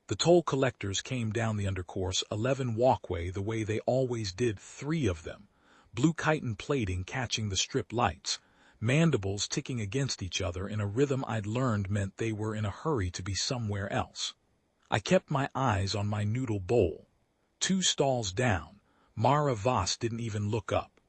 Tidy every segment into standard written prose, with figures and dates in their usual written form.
The toll collectors came down the undercourse 11 walkway the way they always did, 3 of them, blue chitin plating catching the strip lights, mandibles ticking against each other in a rhythm I'd learned meant they were in a hurry to be somewhere else. I kept my eyes on my noodle bowl. 2 stalls down, Mara Voss didn't even look up.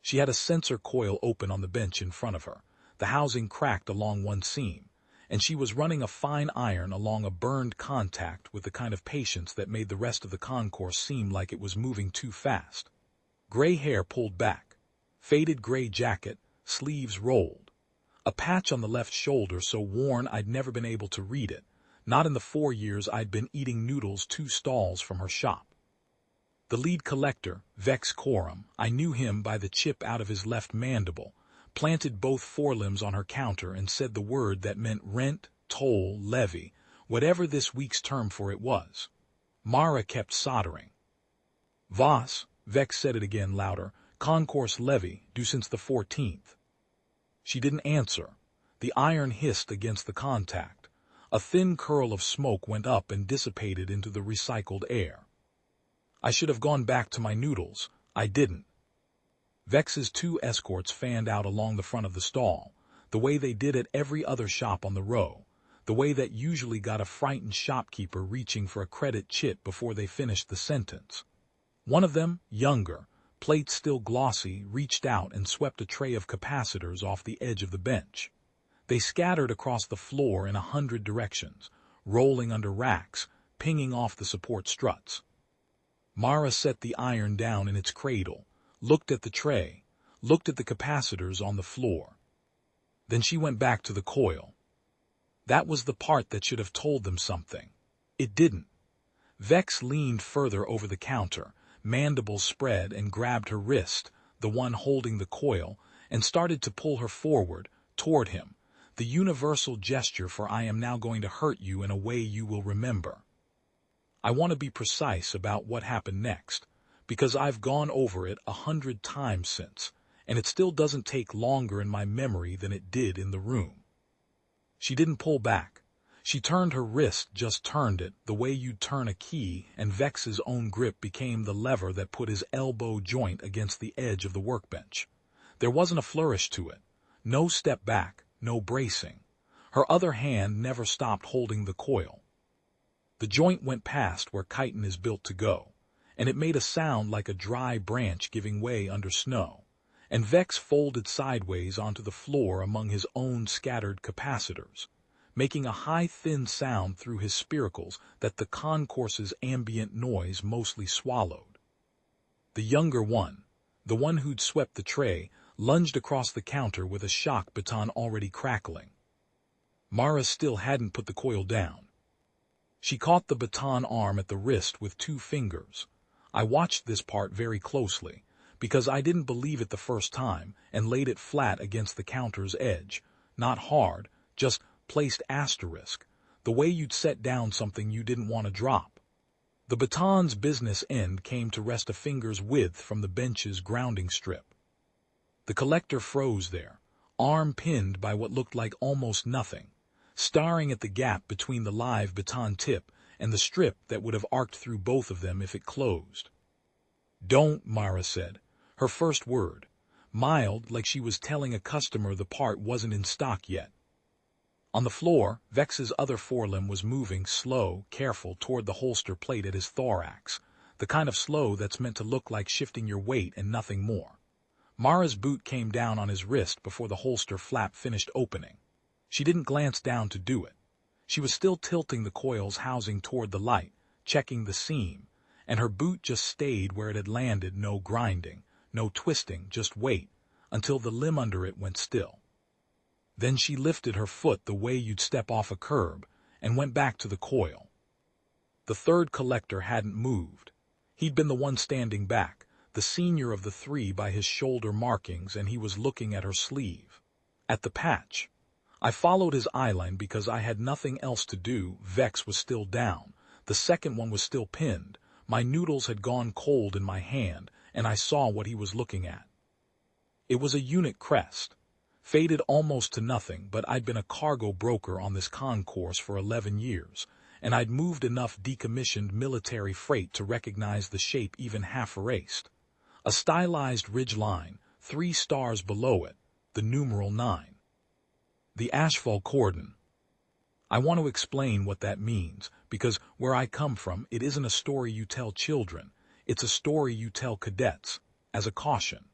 She had a sensor coil open on the bench in front of her, the housing cracked along one seam, and she was running a fine iron along a burned contact with the kind of patience that made the rest of the concourse seem like it was moving too fast. Gray hair pulled back, faded gray jacket, sleeves rolled. A patch on the left shoulder so worn I'd never been able to read it, not in the 4 years I'd been eating noodles 2 stalls from her shop. The lead collector, Vex Coram, I knew him by the chip out of his left mandible, planted both forelimbs on her counter and said the word that meant rent, toll, levy, whatever this week's term for it was. Mara kept soldering. Voss, Vex said it again louder, concourse levy, due since the 14th. She didn't answer. The iron hissed against the contact. A thin curl of smoke went up and dissipated into the recycled air. I should have gone back to my noodles. I didn't. Vex's 2 escorts fanned out along the front of the stall, the way they did at every other shop on the row, the way that usually got a frightened shopkeeper reaching for a credit chit before they finished the sentence. One of them, younger, plate still glossy, reached out and swept a tray of capacitors off the edge of the bench. They scattered across the floor in 100 directions, rolling under racks, pinging off the support struts. Mara set the iron down in its cradle, looked at the tray, looked at the capacitors on the floor. Then she went back to the coil. That was the part that should have told them something. It didn't. Vex leaned further over the counter, mandibles spread, and grabbed her wrist, the one holding the coil, and started to pull her forward, toward him, the universal gesture for I am now going to hurt you in a way you will remember. I want to be precise about what happened next, because I've gone over it 100 times since, and it still doesn't take longer in my memory than it did in the room. She didn't pull back. She turned her wrist, just turned it, the way you'd turn a key, and Vex's own grip became the lever that put his elbow joint against the edge of the workbench. There wasn't a flourish to it. No step back, no bracing. Her other hand never stopped holding the coil. The joint went past where chitin is built to go, and it made a sound like a dry branch giving way under snow, and Vex folded sideways onto the floor among his own scattered capacitors, making a high thin sound through his spiracles that the concourse's ambient noise mostly swallowed. The younger one, the one who'd swept the tray, lunged across the counter with a shock baton already crackling. Mara still hadn't put the coil down. She caught the baton arm at the wrist with 2 fingers. I watched this part very closely, because I didn't believe it the first time, and laid it flat against the counter's edge, not hard, just placed asterisk, the way you'd set down something you didn't want to drop. The baton's business end came to rest a finger's width from the bench's grounding strip. The collector froze there, arm pinned by what looked like almost nothing, staring at the gap between the live baton tip and the strip that would have arced through both of them if it closed. "Don't," Mara said, her first word, mild, like she was telling a customer the part wasn't in stock yet. On the floor, Vex's other forelimb was moving, slow, careful, toward the holster plate at his thorax, the kind of slow that's meant to look like shifting your weight and nothing more. Mara's boot came down on his wrist before the holster flap finished opening. She didn't glance down to do it. She was still tilting the coil's housing toward the light, checking the seam, and her boot just stayed where it had landed, no grinding, no twisting, just wait, until the limb under it went still. Then she lifted her foot the way you'd step off a curb, and went back to the coil. The third collector hadn't moved. He'd been the one standing back, the senior of the 3 by his shoulder markings, and he was looking at her sleeve. At the patch. I followed his eyeline because I had nothing else to do. Vex was still down. The second one was still pinned. My noodles had gone cold in my hand, and I saw what he was looking at. It was a unit crest. Faded almost to nothing, but I'd been a cargo broker on this concourse for 11 years, and I'd moved enough decommissioned military freight to recognize the shape even half erased. A stylized ridge line, 3 stars below it, the numeral 9. The Ashfall cordon. I want to explain what that means, because where I come from, it isn't a story you tell children, it's a story you tell cadets, as a caution.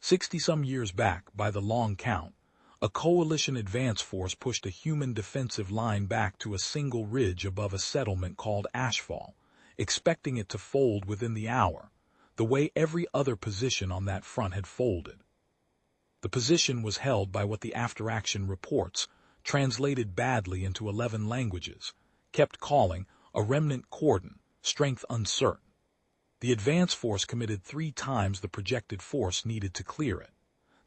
60-some years back, by the long count, a coalition advance force pushed a human defensive line back to a single ridge above a settlement called Ashfall, expecting it to fold within the hour, the way every other position on that front had folded. The position was held by what the after-action reports, translated badly into 11 languages, kept calling a remnant cordon, strength uncertain. The advance force committed 3 times the projected force needed to clear it.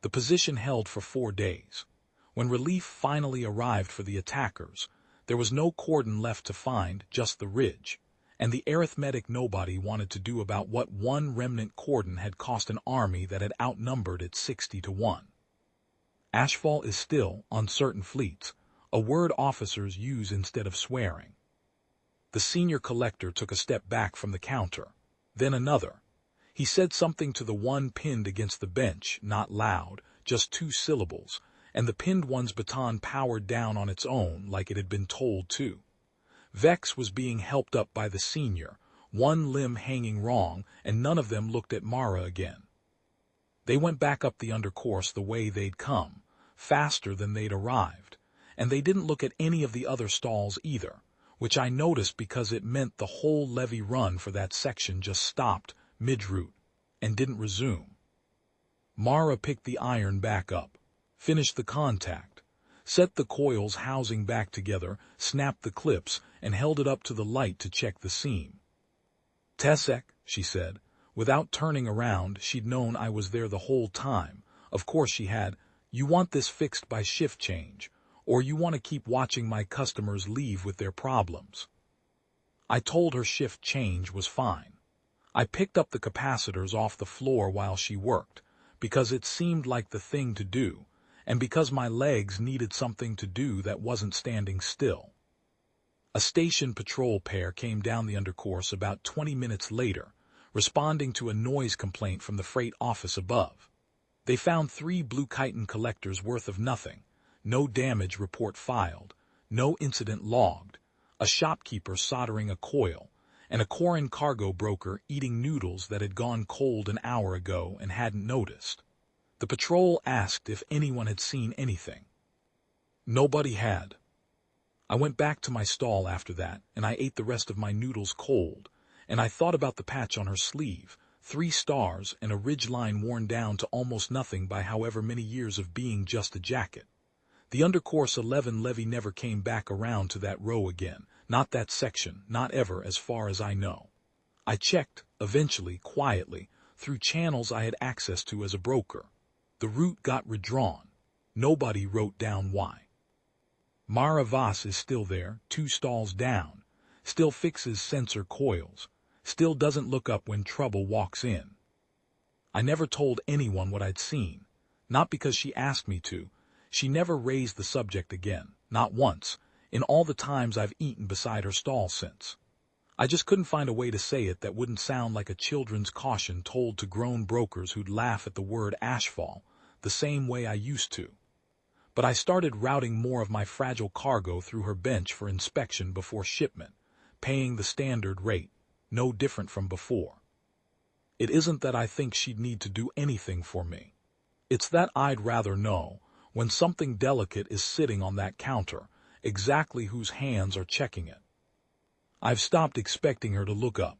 The position held for 4 days. When relief finally arrived for the attackers, there was no cordon left to find, just the ridge, and the arithmetic nobody wanted to do about what one remnant cordon had cost an army that had outnumbered it 60-1. Ashfall is still, on certain fleets, a word officers use instead of swearing. The senior collector took a step back from the counter, then another. He said something to the one pinned against the bench, not loud, just 2 syllables, and the pinned one's baton powered down on its own like it had been told to. Vex was being helped up by the senior, one limb hanging wrong, and none of them looked at Mara again. They went back up the undercourse the way they'd come, faster than they'd arrived, and they didn't look at any of the other stalls either, which I noticed because it meant the whole levee run for that section just stopped mid-route and didn't resume. Mara picked the iron back up, finished the contact, set the coils housing back together, snapped the clips, and held it up to the light to check the seam. "Tessek," she said. Without turning around, she'd known I was there the whole time. Of course she had. "You want this fixed by shift change, or you want to keep watching my customers leave with their problems?" I told her shift change was fine. I picked up the capacitors off the floor while she worked, because it seemed like the thing to do, and because my legs needed something to do that wasn't standing still. A station patrol pair came down the undercourse about 20 minutes later, responding to a noise complaint from the freight office above. They found 3 blue chitin collectors worth of nothing, no damage report filed, no incident logged, a shopkeeper soldering a coil, and a Corin cargo broker eating noodles that had gone cold an hour ago and hadn't noticed. The patrol asked if anyone had seen anything. Nobody had. I went back to my stall after that, and I ate the rest of my noodles cold, and I thought about the patch on her sleeve, 3 stars and a ridgeline worn down to almost nothing by however many years of being just a jacket. The undercourse 11 levee never came back around to that row again, not that section, not ever as far as I know. I checked, eventually, quietly, through channels I had access to as a broker. The route got redrawn. Nobody wrote down why. Mara Voss is still there, 2 stalls down, still fixes sensor coils, still doesn't look up when trouble walks in. I never told anyone what I'd seen, not because she asked me to. She never raised the subject again, not once, in all the times I've eaten beside her stall since. I just couldn't find a way to say it that wouldn't sound like a children's caution told to grown brokers who'd laugh at the word ashfall, the same way I used to. But I started routing more of my fragile cargo through her bench for inspection before shipment, paying the standard rate, no different from before. It isn't that I think she'd need to do anything for me. It's that I'd rather know, when something delicate is sitting on that counter, exactly whose hands are checking it. I've stopped expecting her to look up.